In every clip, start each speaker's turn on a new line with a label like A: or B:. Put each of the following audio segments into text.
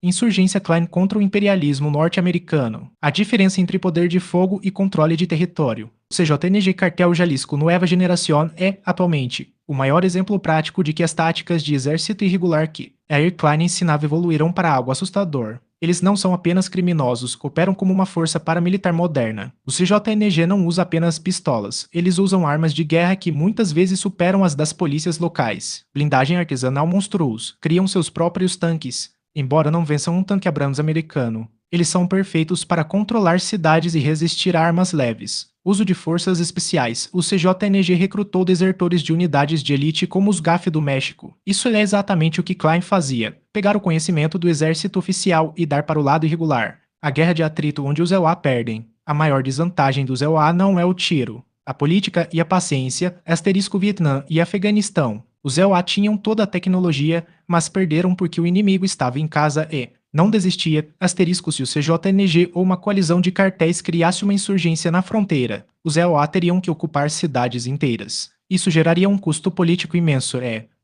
A: Insurgência Klein contra o imperialismo norte-americano. A diferença entre poder de fogo e controle de território. O CJNG Cartel Jalisco Nueva Generación é, atualmente, o maior exemplo prático de que as táticas de exército irregular que Yair Klein ensinava evoluíram para algo assustador. Eles não são apenas criminosos, operam como uma força paramilitar moderna. O CJNG não usa apenas pistolas, eles usam armas de guerra que muitas vezes superam as das polícias locais. Blindagem artesanal monstruosa, criam seus próprios tanques. Embora não vençam um tanque Abrams americano, eles são perfeitos para controlar cidades e resistir a armas leves. Uso de forças especiais. O CJNG recrutou desertores de unidades de elite como os GAF do México. Isso é exatamente o que Klein fazia: pegar o conhecimento do exército oficial e dar para o lado irregular. A guerra de atrito onde os EUA perdem. A maior desvantagem dos EUA não é o tiro. A política e a paciência, asterisco Vietnã e Afeganistão. Os EUA tinham toda a tecnologia, mas perderam porque o inimigo estava em casa e não desistia, asterisco se o CJNG ou uma coalizão de cartéis criasse uma insurgência na fronteira. Os EUA teriam que ocupar cidades inteiras. Isso geraria um custo político imenso,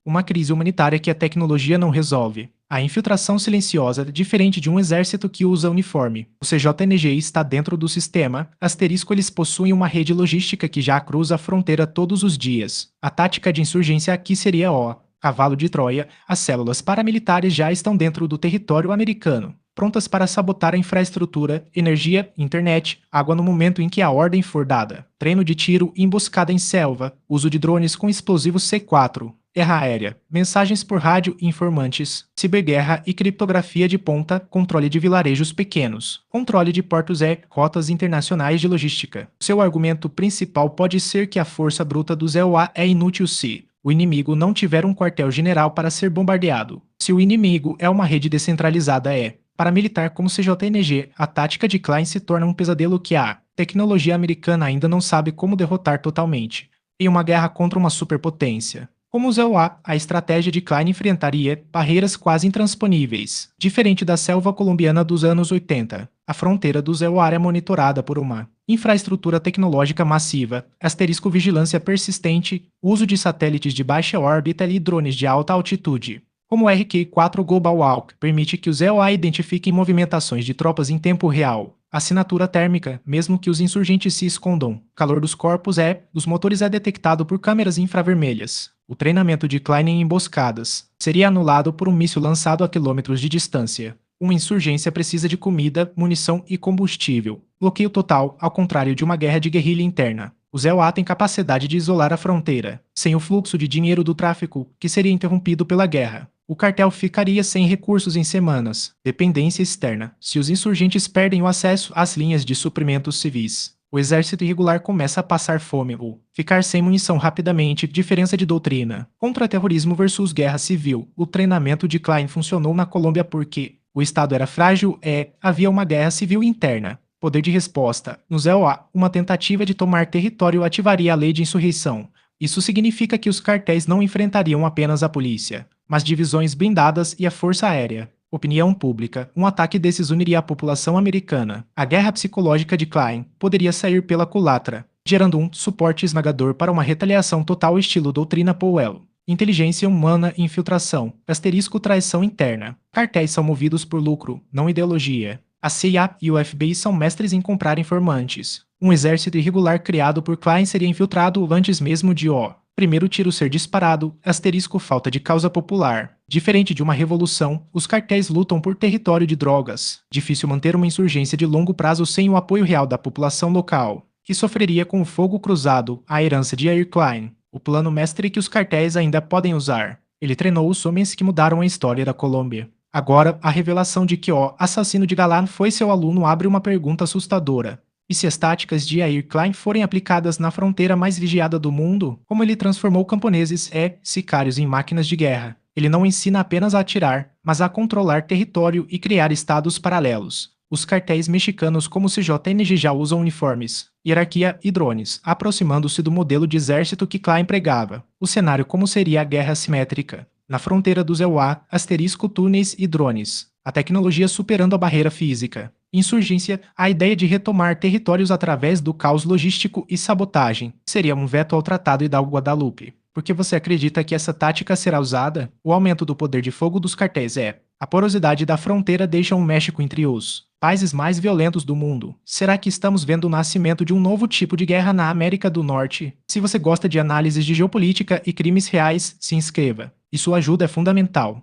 A: uma crise humanitária que a tecnologia não resolve. A infiltração silenciosa é diferente de um exército que usa uniforme. O CJNG está dentro do sistema, asterisco eles possuem uma rede logística que já cruza a fronteira todos os dias. A tática de insurgência aqui seria o cavalo de Troia. As células paramilitares já estão dentro do território americano, prontas para sabotar a infraestrutura, energia, internet, água no momento em que a ordem for dada. Treino de tiro, emboscada em selva, uso de drones com explosivos C4, guerra aérea, mensagens por rádio e informantes, ciberguerra e criptografia de ponta, controle de vilarejos pequenos, controle de portos e rotas internacionais de logística. Seu argumento principal pode ser que a força bruta dos EUA é inútil se o inimigo não tiver um quartel-general para ser bombardeado. Se o inimigo é uma rede descentralizada paramilitar como CJNG, a tática de Klein se torna um pesadelo que a tecnologia americana ainda não sabe como derrotar totalmente. Em uma guerra contra uma superpotência. Como os EUA, a estratégia de Klein enfrentaria barreiras quase intransponíveis. Diferente da selva colombiana dos anos 80, a fronteira dos EUA é monitorada por uma infraestrutura tecnológica massiva, asterisco vigilância persistente, uso de satélites de baixa órbita e drones de alta altitude. Como o RQ-4 Global Hawk permite que os EUA identifiquem movimentações de tropas em tempo real. Assinatura térmica, mesmo que os insurgentes se escondam. Calor dos corpos dos motores é detectado por câmeras infravermelhas. O treinamento de Klein em emboscadas seria anulado por um míssil lançado a quilômetros de distância. Uma insurgência precisa de comida, munição e combustível. Bloqueio total, ao contrário de uma guerra de guerrilha interna. Os EUA têm capacidade de isolar a fronteira, sem o fluxo de dinheiro do tráfico, que seria interrompido pela guerra. O cartel ficaria sem recursos em semanas. Dependência externa. Se os insurgentes perdem o acesso às linhas de suprimentos civis, o exército irregular começa a passar fome ou ficar sem munição rapidamente. Diferença de doutrina. Contra-terrorismo versus guerra civil. O treinamento de Klein funcionou na Colômbia porque o Estado era frágil havia uma guerra civil interna. Poder de resposta. Nos EUA, uma tentativa de tomar território ativaria a lei de insurreição. Isso significa que os cartéis não enfrentariam apenas a polícia, mas divisões blindadas e a força aérea. Opinião pública. Um ataque desses uniria a população americana. A guerra psicológica de Klein poderia sair pela culatra, gerando um suporte esmagador para uma retaliação total estilo doutrina Powell. Inteligência humana e infiltração. Asterisco traição interna. Cartéis são movidos por lucro, não ideologia. A CIA e o FBI são mestres em comprar informantes. Um exército irregular criado por Klein seria infiltrado antes mesmo de primeiro tiro ser disparado, asterisco falta de causa popular. Diferente de uma revolução, os cartéis lutam por território de drogas. Difícil manter uma insurgência de longo prazo sem o apoio real da população local, que sofreria com o fogo cruzado, a herança de Yair Klein. O plano mestre que os cartéis ainda podem usar. Ele treinou os homens que mudaram a história da Colômbia. Agora, a revelação de que o assassino de Galan foi seu aluno abre uma pergunta assustadora. E se as táticas de Yair Klein forem aplicadas na fronteira mais vigiada do mundo, como ele transformou camponeses sicários em máquinas de guerra? Ele não ensina apenas a atirar, mas a controlar território e criar estados paralelos. Os cartéis mexicanos como o CJNG já usam uniformes, hierarquia e drones, aproximando-se do modelo de exército que Klein pregava. O cenário como seria a guerra assimétrica. Na fronteira dos EUA, asterisco túneis e drones. A tecnologia superando a barreira física. Insurgência, a ideia de retomar territórios através do caos logístico e sabotagem. Seria um veto ao Tratado Hidalgo Guadalupe. Por que você acredita que essa tática será usada? O aumento do poder de fogo dos cartéis é. A porosidade da fronteira deixa o México entre os países mais violentos do mundo. Será que estamos vendo o nascimento de um novo tipo de guerra na América do Norte? Se você gosta de análises de geopolítica e crimes reais, se inscreva. E sua ajuda é fundamental.